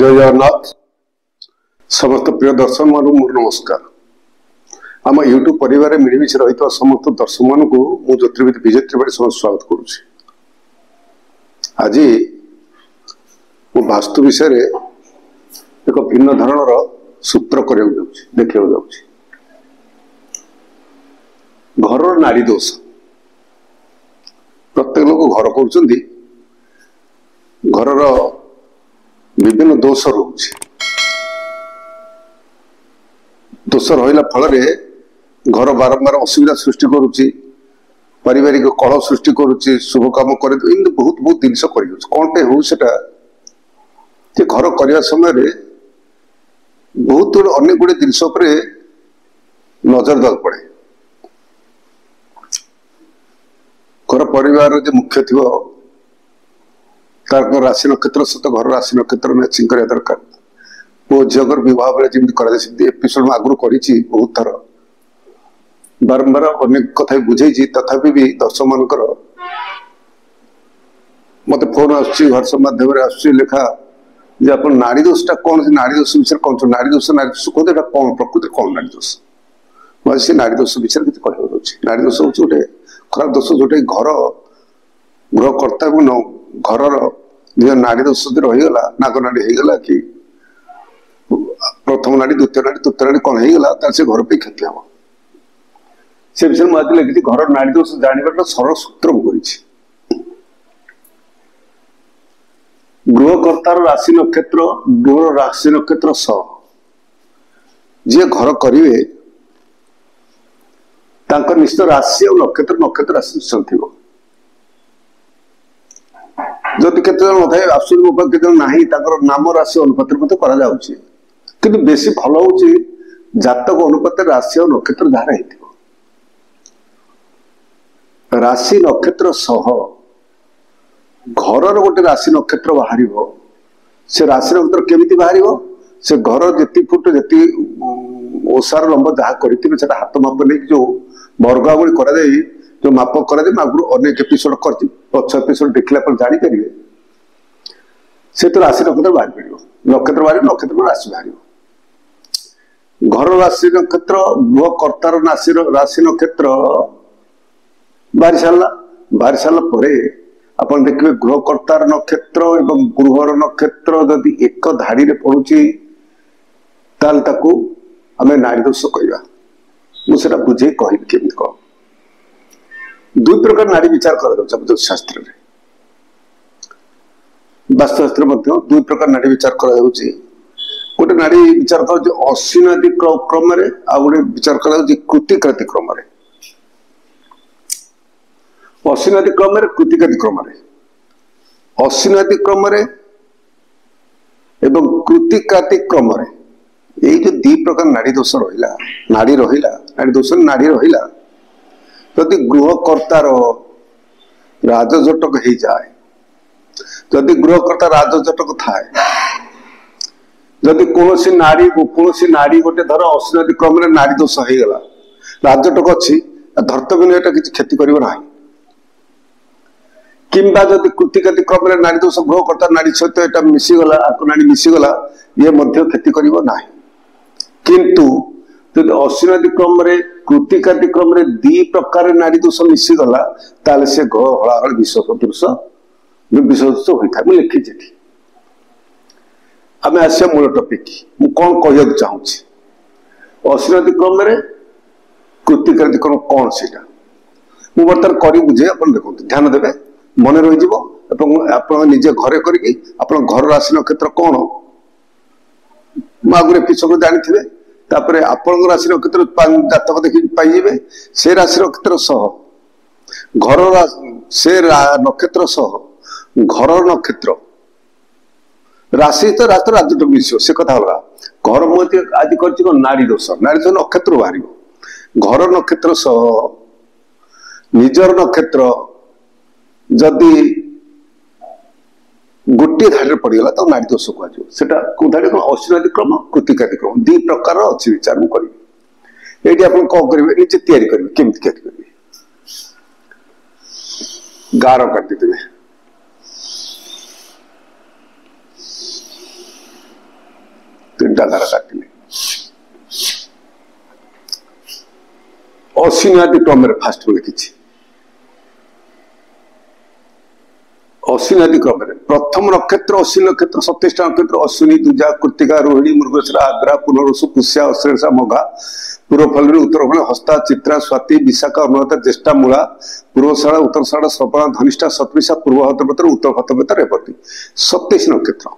जय जगन्नाथ समस्त प्रिय दर्शक मान मोर नमस्कार। आम यूट्यूब परिवार मिलमिश रही समस्त दर्शक मान को मु ज्योतिर्विद विजय त्रिपाठी समस्त स्वागत करुच्ची। आज मु वास्तु विषय एक भिन्न धरणर सूत्र देखा घर नाड़ी दोष। प्रत्येक लोग घर कर घर विभिन्न दोष रोचे। दोष रहा फल घर बारंबार असुविधा सृष्टि करुच्ची, पारिवारिक कलह सृष्टि करुच्ची, शुभ काम कर बहुत बहुत जिन कौन पे हो घर करने समय बहुत अनेक गुड़े जिन नजर देवाक पड़े। घर परिवार जो मुख्य थी राशि नक्षत्र सहित घर राशि नक्षत्र मैचिंग करने दरकार। वो झीर विवाह बेले जमी एपिसोड में आगुरी कर बहुत थर बारंबार अनेक कथा बुझे तथापि भी दर्शक मानकर मत फोन आस माध्यम लेखा जे आप नाड़ी दोषटा कौन से नाड़ी दोष विषय कौन नाड़ी दोष कहते कौन प्रकृति कौन नाड़ी दोष से नाड़ी दोष विषय किसी कह नाड़ी दोष हूँ गोटे खराब दोष जोटे घर गृहकर्ता घर नाड़ी दोष रहीगला नाग नाड़ी होगला कि प्रथम नाड़ी द्वितीय नाड़ी तृतीय नाड़ी कौन होगला से घर पे क्षति हम से विषय मुझे लिखी घर नाड़ी दोष जानवर सरल सूत्र मुझे गृहकर्तार राशि नक्षत्र गृह राशि नक्षत्र जी घर करेंगे निश्चित राशि और नक्षत्र नक्षत्र राशि निश्चय थी। जदि केते जन नए आसुन मो पाखे केते ना नाम राशि अनुपात कि बेसी भल हूँ जातक अनुपात राशि और नक्षत्र जहाँ राशि नक्षत्र सह घर गोटे राशि नक्षत्र बाहर से राशि नक्षत्र केमी बाहर से घर जी फुट जी ओसार लंब जहाँ करेंगे से हाथ माप नहीं जो वर्गावली कर जो माप कर आगुरी अनेक एपिसोड कर पक्ष एपिसोड देखला पर जापर से तो राशि नक्षत्र बाहर पड़ो नक्षत्र बाहर नक्षत्र राशि बाहर घर राशि नक्षत्र गृहकर्तार राशि नक्षत्र बाहरी सारा आप देखिए गृहकर्तार नक्षत्र एवं गृहर नक्षत्र जदि एक धाड़ी में पड़ुची आम नाड़ी दोष कहवा मुझे बुझे कह कह दुई प्रकार नाड़ी विचार कर शास्त्र में वास्तुशास्त्र दुई प्रकार नाड़ी विचार कर गोटे नाड़ी विचार कर अश्विनादि क्रम आ गए विचार कर कृतिकादि क्रम अश्विनादि क्रम कृतिकादि क्रम अश्विनादि क्रम एवं कृतिकादि क्रम यही जो दी प्रकार नाड़ी दोष रहा नाड़ी नाड़ी दोष नाड़ी रहा जदि गृहकर्तार राजजटक हो जाए जदि गृहकर्ता राजजटक थाए जदि कौन नाड़ी गोटे धर अश्विनादि क्रम नाड़ी दोष होगला राजजटक अच्छी धर्तव्य किसी क्षति करना किंबा जदि कृतिकादि क्रम नाड़ी दोष गृहकर्ता नाड़ी सहित यहाँ मिसीगला नाड़ी मिसीगला ये क्षति करना किंतु जब अश्विनादि क्रम कृतिकादि क्रम दी प्रकार नाड़ी दोष मिसीगला ताले से हलाहल विषदोष विषदोष होता है। मुझे लिखी आम आस मूल टपिक मु कौन कह चाहूँगी अश्विनादि क्रम कृतिकादि क्रम कौन से मुझे बर्तमान कर बुझे आप देखो ध्यान देवे मन रही निजे घरे कर घर राशि नक्षत्र कौन आगुरी एपिसोड जानी तापर आपण राशि नक्षत्र जातक देखिए पाइबे से राशि नक्षत्र सह घर से नक्षत्र सह घर नक्षत्र राशि तो रात राज्य मिस से कथा अलग घर मुझे आज कर नाड़ी दोष नक्षत्र बाहर घर नक्षत्र सह निजर नक्षत्र जदि गोटे धाड़ी पड़गला तो नाड़ी दोष कहटा कौ धाड़ी कौन अश्विनादि क्रम कृतिकादि क्रम दी प्रकार अच्छी विचार मुझे करी ये आप कौन करेंगे निजे तैयारी करेंगे केमती करेंगे गार काटी देवे ଚିନ୍ତାଧାରା କାଟିଲେ अश्विनी आदि क्रम फास्ट लिखी अश्विनी आदि क्रम प्रथम नक्षत्र अश्विनी नक्षत्र 27 नक्षत्र अश्विनी दूजा कृतिका रोहिणी मृगशिरा आद्रा पुनरुषु पुष्या अश्लेषा मघा पूर्व फल्गुनी उत्तर फल हस्ता चित्रा स्वाति विशाखा अनुराधा ज्येष्ठा मूला पूर्वशाला उत्तरशाला श्रवणा धनिष्ठा शतभिषा पूर्व हतपत्र उत्तर हतपत्र रेवती 27 नक्षत्र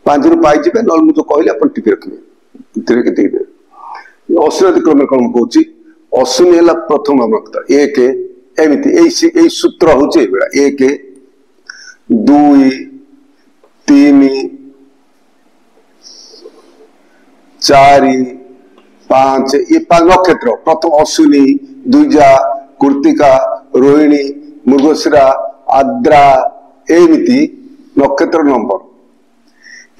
5 रु पाई नल मुझे कहले आप टिपी रखिए अश्विनी क्रम कौन कौची अश्विनी है प्रथम नक्षत्र एक एमती सूत्र हूँ 1 2 3 4 5 ये 5 नक्षत्र प्रथम अश्विनी द्विजा कृतिका रोहिणी मृगशिरा आद्रा एमती नक्षत्र नंबर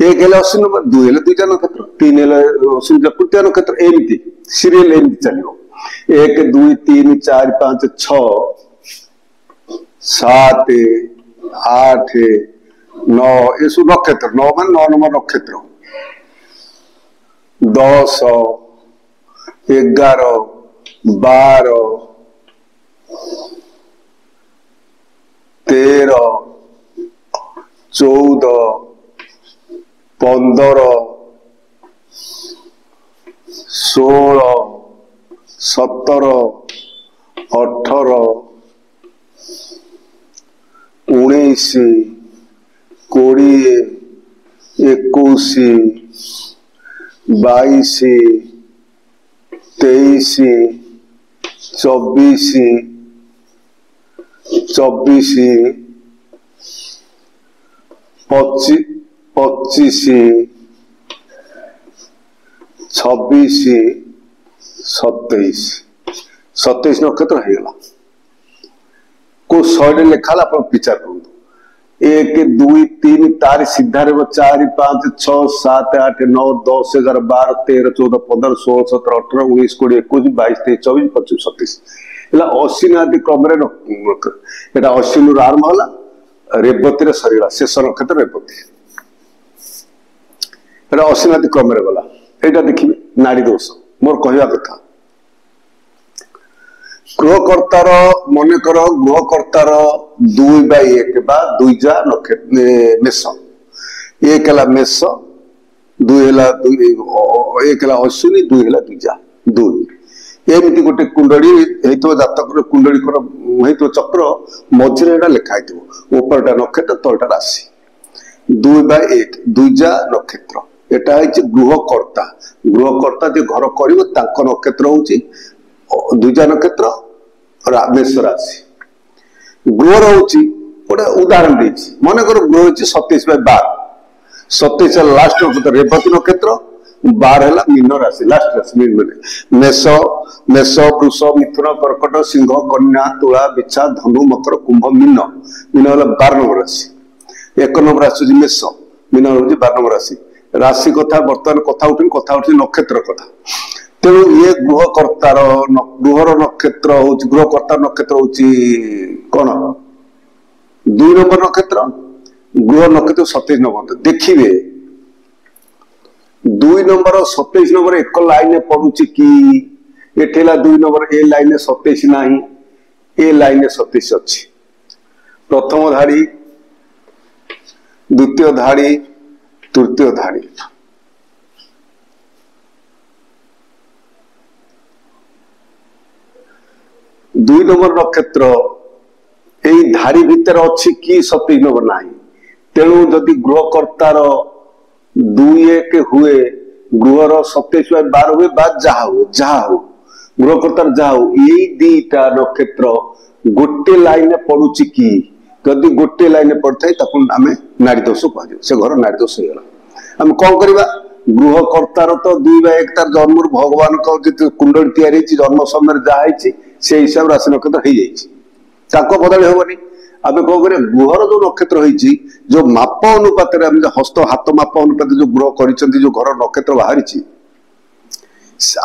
1 है अश्विनी नंबर 2 है द्विजा नक्षत्र 3 है अश्विनी तृतीय नक्षत्र एमती सीरियल एमती चलो 1 2 3 4 5 6 7 8 9 ये सब नक्षत्र 9 मान 9 नंबर नक्षत्र 10 11 12 13 14 15 16 17 18 19 20 21 22 23 24 25 26 27 27 नक्षत्र होगा को 100 लिखा आप विचार करूँ 1 2 3 तार सीधा रे 4 5 6 7 8 9 10 11 12 13 14 15 16 17 18 19 20 21 22 23 24 25 27 अश्विनी आदि क्रम अश्विनी आरंभ है रेवती सरीगला शेष नक्षत्र रेवती अश्विनी आदि क्रम गला यहाँ देखिए नाड़ी दोष मोर कहवा कथा गृहकर्तार मनकर गृहकर्तार 2/1 बा द्विजा नक्षत्र मेष 1 है मेष 2 है 1 है अश्विनी 2 है द्विजा 2 एमती गोटे कुंडली जातक कुंडली चक्र मझे लिखाई ऊपरटा नक्षत्र तलटा राशि 2/1 द्विजा नक्षत्र एटा गृहकर्ता जो घर कर नक्षत्र हूँ द्विजा नक्षत्र मेष राशि गृह रोचे गोटे उदाहरण देती मन कर गृह हो 27/12 27 लास्ट नक्षत्र रेवती नक्षत्र 12 है मीन राशि लास्ट राशि मेष मेष वृष मिथुन कर्कट सिंह कन्या तुला बिछा धनु मकर कुंभ मीन मीन है 12 नंबर राशि 1 नंबर राशि मेष मीन हूँ 12 नंबर राशि राशि कथा बर्तमान कथा उठी नक्षत्र कथा तेणु ये गृहकर्तार गृहर नक्षत्र हूँ गृहकर्तार नक्षत्र हूँ कौन 2 नंबर नक्षत्र गृह नक्षत्र 27 नंबर देखिए 2 नंबर 27 नंबर एक लाइन पड़ुची कि एठेला 2 नंबर ए लाइन 27 ना ए लाइन 27 अच्छी प्रथम धाड़ी द्वितीय धाड़ी तृतीय धाड़ी 2 नंबर नक्षत्र यही धारी भितर अच्छी कि 27 नंबर ना तेणु जदि गृहकर्तार 2/1 हुए गृहर 27/12 हुए जहा हो गृहकर्तार जहा हो यही 2टा नक्षत्र गोटे लाइन पड़ुची कि जदि गोटे लाइन पड़ता है नाड़ी दोष कह से घर नाड़ी दोष होगा आम कौन करवा गृहकर्तार तो 2/1 तार जन्म भगवान कुंडली तैयारी जन्म समय जहाँ से हिसाब राशि नक्षत्र हो जाए बदल हेनी आम कौन कर गृहर जो नक्षत्र होती जो माप अनुपात हस्त हाथ माप अनुपात जो गृह कर जो घर नक्षत्र बाहरी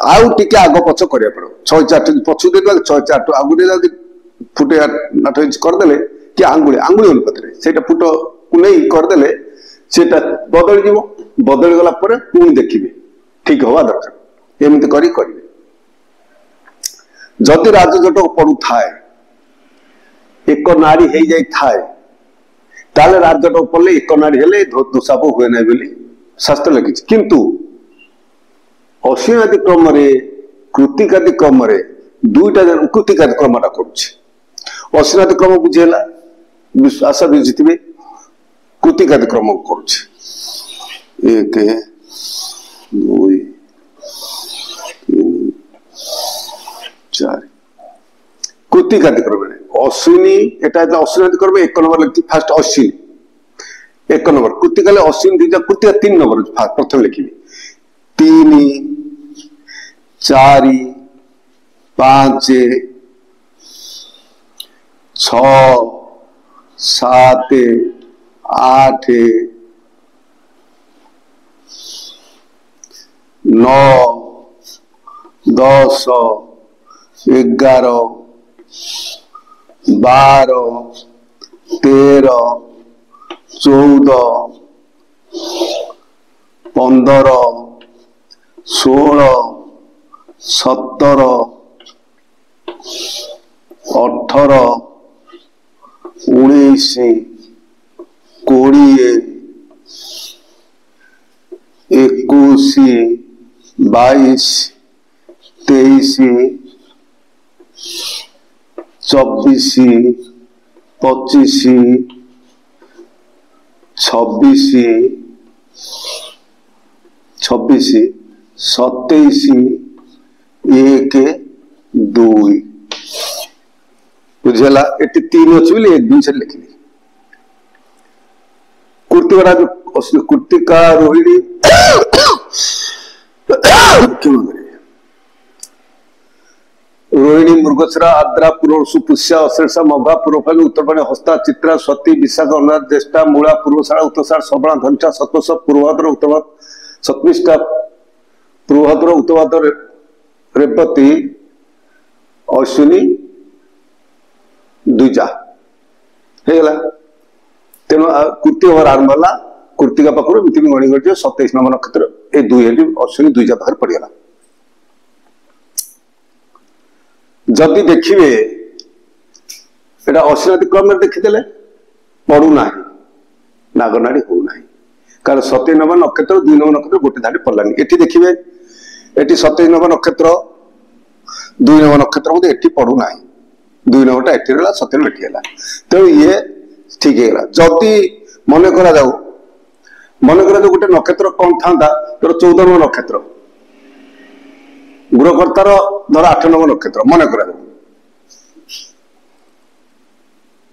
आउ टे आग पछ करा पड़ो 6-8 पछु दे 6-8 आगुरी फुटे 8 इंच करदे कि आंगुली अनुपात से फुट को नहीं करदे से बदल बदल गला पुणी देखिए ठीक हवा दरकार एमती करेंगे जदि राजजटक पड़ू थाए एक नाड़ी हो जाए थाए ताले राजजटक पड़े एक नाड़ी हेले दोषाप हुए ना बोली शास्त्र लिखी किंतु अश्विनादि क्रम कृतिकादि क्रम दुईटा कृतिकादि क्रमटा करुच्छे अश्विनादि क्रम बुझेला आशा बुझे कृतिकादि क्रम करुच्छे 1 2 3 4 कृतिकादि क्रम अश्विनी एटा अश्विनादि क्रम 1 नंबर लिखी फास्ट अश्विनी 1 नंबर कृतिका अश्विनी दीजा कृतिका 3 नंबर प्रथम लिखी 3 4 5 6 7 8 9 10 11 12 13 14 15 16 17 18 19 20 21 22 23 24 25 26 27 1 2 बुझेला एटी 3 अच्छी बोली 1 2 से लिखली कृतिका रोहिणी रोहिणी मृगशिरा आद्रा पूर्व सुपुष्या अश्लेषा मघा पूर्वफल उत्तरपाणी हस्ता चित्रा स्वती विशाख अनुराध ज्येष्ठा मूला पूर्वशाला उत्तरषाढ़ श्रवण धनिष्ठा सतोष पूर्वभाद्र उत्तरभाद्र सत्मिष्ठा पूर्वभाद्र उत्तरभाद्र रेवती अश्विनी दुईजा तेणु कृति हमार आरंभ है कृतिका पाखर मिथिन गणी कर 27 नंबर नक्षत्र ए 2 अश्विनी दुईजा पाखे पड़गला जदि देखिए एटा अश्विनादि क्रम देखीदे पड़ूना नागनाड़ी होना कारण 27 नंबर नक्षत्र 2 नंबर नक्षत्र गोटे धाड़ी पड़लानी एटी देखिए एटी 27 नंबर नक्षत्र 2 नंबर नक्षत्र मध्य एटी पड़ूना 2 नंबरटा एटी रहा 27 एटी है तेणु ये ठीक है जदि मन करा जाऊ गोटे नक्षत्र कौन था तर 14 नंबर नक्षत्र गृहकर्तार धर 8 नंबर नक्षत्र मन करा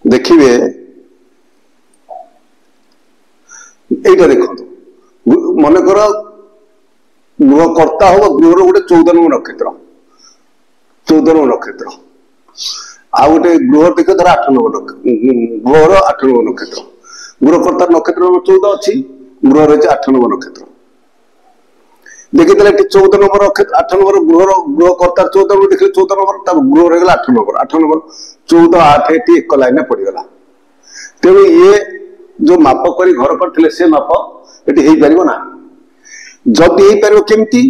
देखिए यहीटा देखो मन कर गृहकर्ता हम गृहर गोटे 14 नंबर नक्षत्र 14 नंबर नक्षत्र आ गोटे गृह देख धर 8 नंबर गृहर 8 नंबर नक्षत्र गृहकर्ता नक्षत्र नंबर 14 अच्छी गृह रही 8 नंबर नक्षत्र देखी 14 नंबर 8 नंबर गृहकर्ता 14 नंबर देखिए 14 नंबर गृह रही 8 नंबर 14 8 एटी 1 लाइन पड़गला तेणु ये जो माप कर घर करते से माप ये हो पार ना जदि हो पार केमती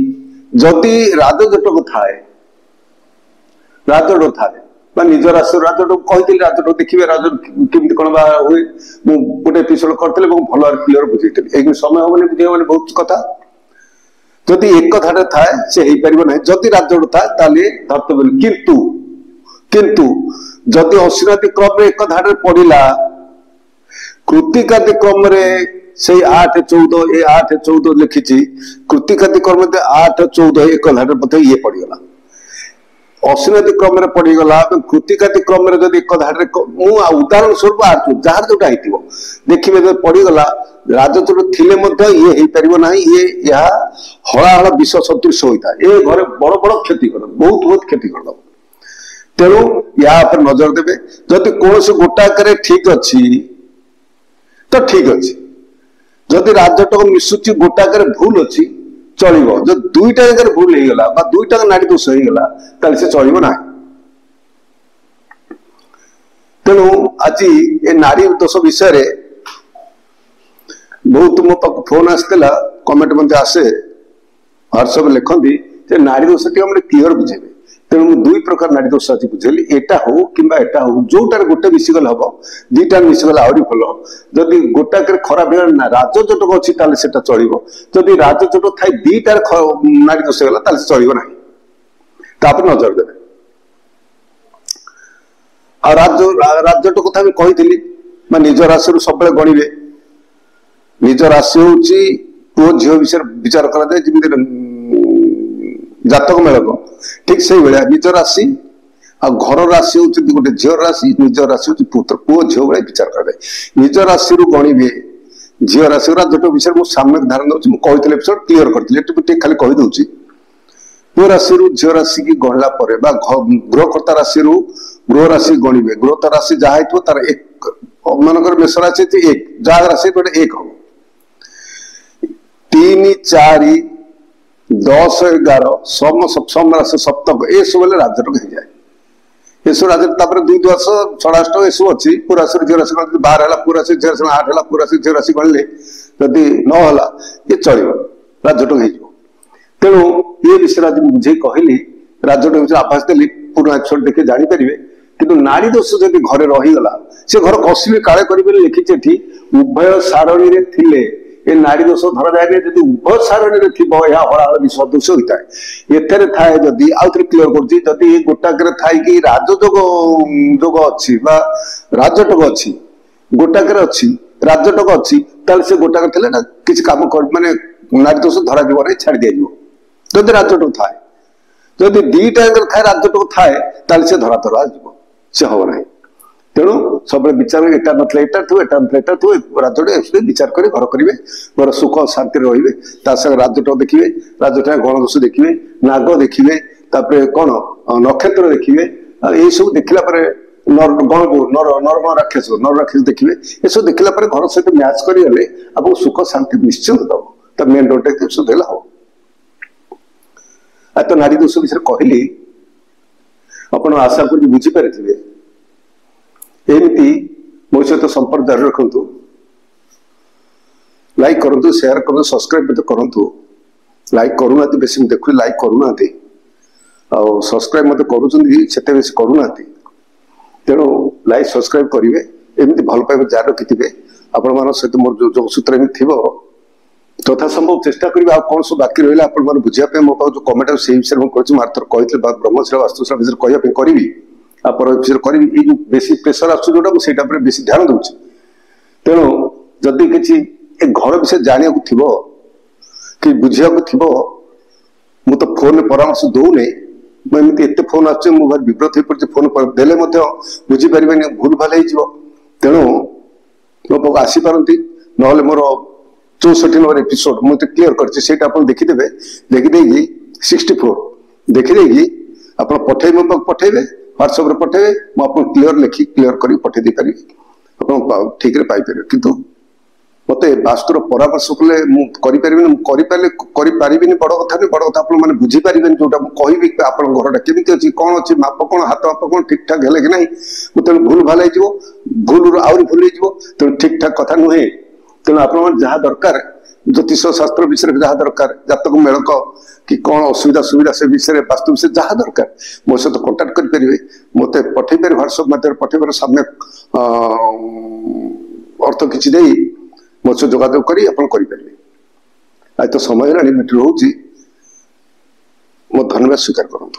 जदि राजजटक थाए राजजटक थाए निज राशि राजजटक कही राजजटक देखिए राजजटक कौन हुए गोटे एपिसोड करते भल क्लीयर बुझे एक समय हम बुझे बहुत कथा जदि एक धारे थाए से हो पार ना जदि राजजटक थाए धर्तव्य किंतु किंतु जदि अश्विनादि क्रम एक धारे पड़ा कृतिकादि क्रम से 8 14 ये 8 14 लिखी कृतिकादि क्रम 8 14 एक धारे मध्य ये पड़गला अश्विनादि क्रम पड़गला कृतिकादि क्रम एक धारे उदाहरण स्वरूप जार जोटा हो देखिए पड़गला राजजटक थिले ये हो पार ना ये हलाहल विष सदृश होता है ये घरे बड़ बड़ क्षति कर बहुत बहुत क्षति कर तेणु या नजर देवे जदि कौन गोटाक ठीक अच्छी तो ठीक अच्छे जदि राजजटक मिशुची गोटाक भूल अच्छी चलो जो दुईटा जगह भूल होगला दुईटा नाड़ी दोष होगला से चलो ना तेणु आज ये नाड़ी दोष विषय बहुत मो पाक फोन आसला कमेंट मत आसे व्हाट्सएप लिखती नाड़ी दोष टी हम क्लीयर बुझेबे तेणु मुझे दुई प्रकार नाड़ी दोष आज बुझेली एटा हो कि एटा हो जोटार गोटे मिसीगल हम दुईटा मिसीगल आहरी भल जदि गोटाक खराब ना राजजोटक अच्छी चलो जदि राजजोट थाई दुईटार नाड़ी दोष गला चलो ना तापर नजर देवे आ राजजोट कथा भी कही निज राशि सब गणवे निज राशि हूँ पुओ झील विषय विचार कराए जातक मेलक ठीक से भाया निज राशि आ घर राशि हूँ गोटे झील राशि निज राशि हूँ पुत्र पुओ झील भाई विचार कराए निज राशि गणवे झील राशि राजजोट विषय मुझे सामयिक धारण दूसरी मुझे एपिसोड क्लीयर करी खाली कहीदे पुओ राशि झील राशि की गणला गृहकर्ता राशि गृह राशि गणवे गृहता राशि जहाँ तार एक मनकर मेष राशि एक जहाँ राशि गोटे एक हम 3 4 10 11 सम राशि सप्तक ये सब राजजोटक हो जाए ये सब राजजोट 2 10 षष्ठ ये सब अच्छी पूरा राशि झील राशि 12 है पूरा राशि झील राशि 8 है पूरा राशि झील राशि गणले जदि 9 है ये चलो राजजोटक हो तेणु ये विषय आज बुझे कहली राजजोटक विषय आभास देली पूरा एपिसोड देखिए जापर किंतु नाड़ी दोष जब घरे रहीगला से घर कसबे काले करेंगे लिखी उभय सारणी रे थिले ए नाड़ी दोष धरा जाए जब उभय सारणी रे थी हड़ाहड़ सदृश होता है एथे थाए जदि आउे क्लीयर करुँच गोटाक थाई कि राजजोग जोग अच्छी राजजोटक अच्छी गोटाक अच्छी राजजोटक अच्छी से गोटाक थे ना किसी कम मानने नाड़ी दोष धरा जीवन छाड़ दिज्व जदि राजजोटक थाए जदि दीटा थाए राजजोटक थाए से धरा धरा से हम ना तेणु सब विचार एटा नए एटा थो एटा एटा थो राजजोट विचार कर घर करेंगे घर सुख शांति रे राजजोट देखिए राजजोट गणदोष देखिए नाग देखिए कौन नक्षत्र देखिए यही सब देखला नर राक्षस देखिए ये सब देखला घर सहित मैच करगले आपको सुख शांति निश्चित दब तो मेन डोर सुधेला हो तो नारी दोष विषय कहली आप आशा कर बुझीपारे एमती मो सहित संपर्क जारी रखु लाइक करूँ शेयर करूँ सब्सक्राइब करूँ लाइक करूना बेस देखु लाइक करूना सब्सक्राइब मत करते बेस करूना तेणु लाइक सब्सक्राइब करेंगे एमती भल पाइबा जारी रखिथे आपण मान सहित मोर जो सूत्र थी तथा संभव चेष्टा करेंगे कौन सब बाकी रहा आप बुझापी मो जो कमेंट से विषय मुझे मार्तर कही ब्रह्मशिला वास्तुशिला विषय कहवाई करी आप विषय करी ये जो बेसी प्रेसर आसोटा मुझे बेसी ध्यान दूसरी तेणु जदि किसी घर विषय जाना थो कि बुझा थो मु तो फोन परामर्श दौने मुझे एत फोन आस विव्रत हो पड़े फोन देले बुझीपारे भूल भाल हो तेणु मो पाक आसीपारती ना मोर 64 नंबर एपिसोड मुझे क्लीयर कर देखीदे देखीदे 64 देखीदे आप पठे मो पाक पठेबे व्हाट्सएप पठेबे मुझे क्लीयर लिखी क्लीयर कर पठे दे पारि आप ठीक रे पाई पारे किंतु मत वास्तुर परामर्श कले मुझे बड़ कथा नहीं बड़ कथा आप बुझीपारे जोटा मुझे कहि आप घर केमी अच्छी कौन अच्छी माप कौन हाथ माप कौन ठीक ठाक है कि नहीं तेणु भूल भाल हो भूल आहरी भूल हो तेणु ठीक ठाक कथा नुहे तेणु आप जहाँ दरकार ज्योतिष शास्त्र विषय जहाँ दरकार जातक मेलक कि कौन असुविधा सुविधा से विषय वास्तु विषय जहाँ दरकार मो सहित कंटाक्ट करेंगे मत पठे पारे व्हाट्सएप माध्यम पठे सामने अर्थ किसी दे मो सहित जोगाजोग करेंगे आज तो समय है रोचे मो धन्यवाद स्वीकार करूँ।